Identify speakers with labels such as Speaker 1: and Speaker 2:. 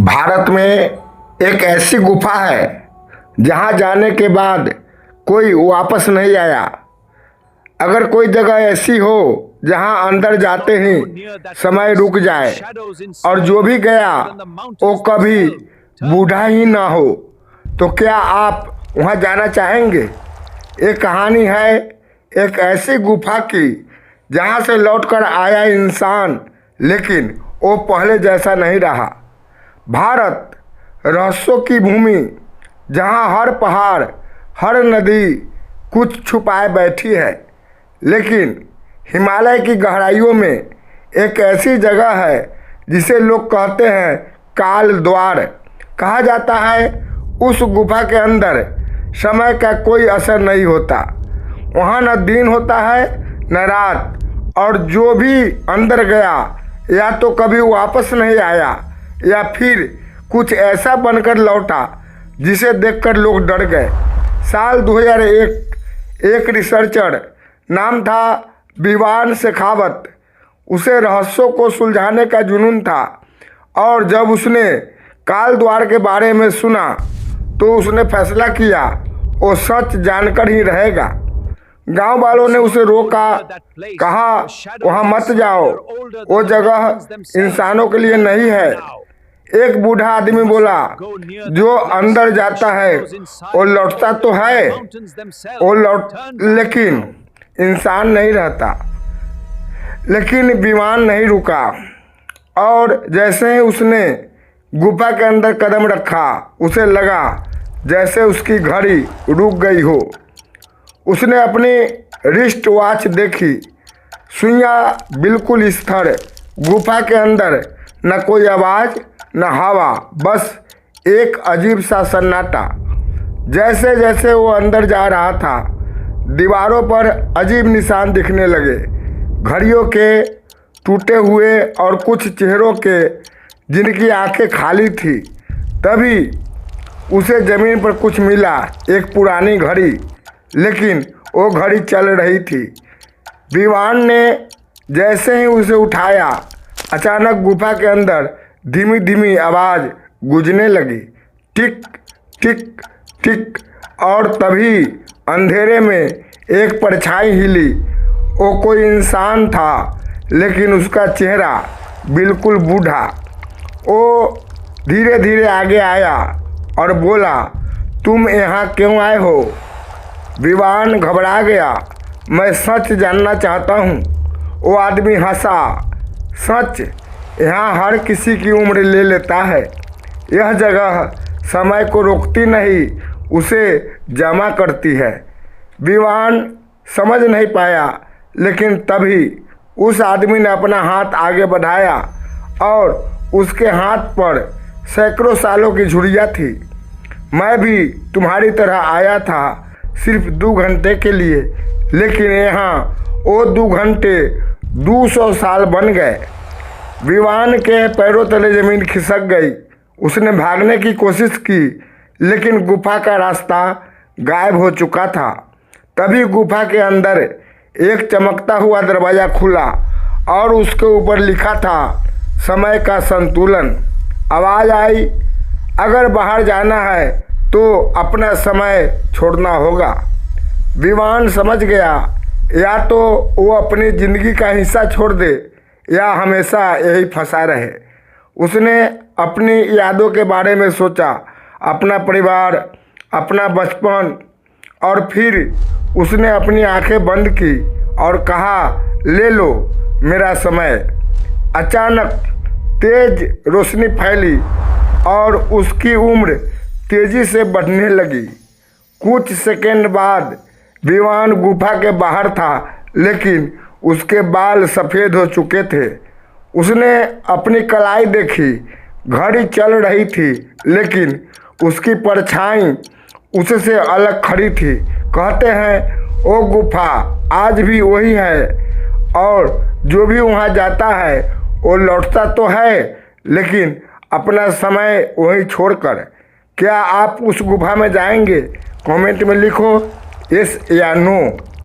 Speaker 1: भारत में एक ऐसी गुफा है जहां जाने के बाद कोई वापस नहीं आया। अगर कोई जगह ऐसी हो जहां अंदर जाते ही समय रुक जाए और जो भी गया वो कभी बूढ़ा ही ना हो, तो क्या आप वहां जाना चाहेंगे? एक कहानी है एक ऐसी गुफा की जहां से लौटकर आया इंसान, लेकिन वो पहले जैसा नहीं रहा। भारत रहस्यों की भूमि, जहां हर पहाड़ हर नदी कुछ छुपाए बैठी है, लेकिन हिमालय की गहराइयों में एक ऐसी जगह है जिसे लोग कहते हैं काल द्वार। कहा जाता है उस गुफा के अंदर समय का कोई असर नहीं होता। वहाँ न दिन होता है न रात, और जो भी अंदर गया या तो कभी वापस नहीं आया या फिर कुछ ऐसा बनकर लौटा जिसे देखकर लोग डर गए। साल 2001 एक रिसर्चर, नाम था विवान शेखावत, उसे रहस्यों को सुलझाने का जुनून था, और जब उसने काल द्वार के बारे में सुना तो उसने फैसला किया वो सच जानकर ही रहेगा। गांव वालों ने उसे रोका, कहा वहां मत जाओ, वो जगह इंसानों के लिए नहीं है। एक बूढ़ा आदमी बोला, जो अंदर जाता है वो लौटता तो है, लेकिन इंसान नहीं रहता। लेकिन विमान नहीं रुका, और जैसे ही उसने गुफा के अंदर कदम रखा उसे लगा जैसे उसकी घड़ी रुक गई हो। उसने अपनी रिस्ट वॉच देखी, सुइयां बिल्कुल स्थिर। गुफा के अंदर न कोई आवाज़ न हवा, बस एक अजीब सा सन्नाटा। जैसे जैसे वो अंदर जा रहा था, दीवारों पर अजीब निशान दिखने लगे, घड़ियों के टूटे हुए और कुछ चेहरों के जिनकी आंखें खाली थी। तभी उसे ज़मीन पर कुछ मिला, एक पुरानी घड़ी, लेकिन वो घड़ी चल रही थी। विवान ने जैसे ही उसे उठाया, अचानक गुफा के अंदर धीमी धीमी आवाज़ गूंजने लगी, टिक टिक टिक, और तभी अंधेरे में एक परछाई हिली। वो कोई इंसान था, लेकिन उसका चेहरा बिल्कुल बूढ़ा। वो धीरे धीरे आगे आया और बोला, तुम यहाँ क्यों आए हो? विवान घबरा गया, मैं सच जानना चाहता हूँ। वो आदमी हंसा, सच यहाँ हर किसी की उम्र ले लेता है। यह जगह समय को रोकती नहीं, उसे जमा करती है। विवान समझ नहीं पाया, लेकिन तभी उस आदमी ने अपना हाथ आगे बढ़ाया और उसके हाथ पर सैकड़ों सालों की झुर्रियाँ थी। मैं भी तुम्हारी तरह आया था, सिर्फ 2 घंटे के लिए, लेकिन यहाँ वो 2 घंटे 200 साल बन गए। विवान के पैरों तले ज़मीन खिसक गई। उसने भागने की कोशिश की, लेकिन गुफा का रास्ता गायब हो चुका था। तभी गुफा के अंदर एक चमकता हुआ दरवाज़ा खुला और उसके ऊपर लिखा था समय का संतुलन। आवाज़ आई, अगर बाहर जाना है तो अपना समय छोड़ना होगा। विवान समझ गया, या तो वो अपनी ज़िंदगी का हिस्सा छोड़ दे या हमेशा यही फंसा रहे। उसने अपनी यादों के बारे में सोचा, अपना परिवार, अपना बचपन, और फिर उसने अपनी आंखें बंद की और कहा, ले लो मेरा समय। अचानक तेज रोशनी फैली और उसकी उम्र तेजी से बढ़ने लगी। कुछ सेकंड बाद विवान गुफा के बाहर था, लेकिन उसके बाल सफ़ेद हो चुके थे। उसने अपनी कलाई देखी, घड़ी चल रही थी, लेकिन उसकी परछाई उससे अलग खड़ी थी। कहते हैं वो गुफा आज भी वही है, और जो भी वहाँ जाता है वो लौटता तो है, लेकिन अपना समय वहीं छोड़कर। क्या आप उस गुफा में जाएंगे? कमेंट में लिखो यस या नो।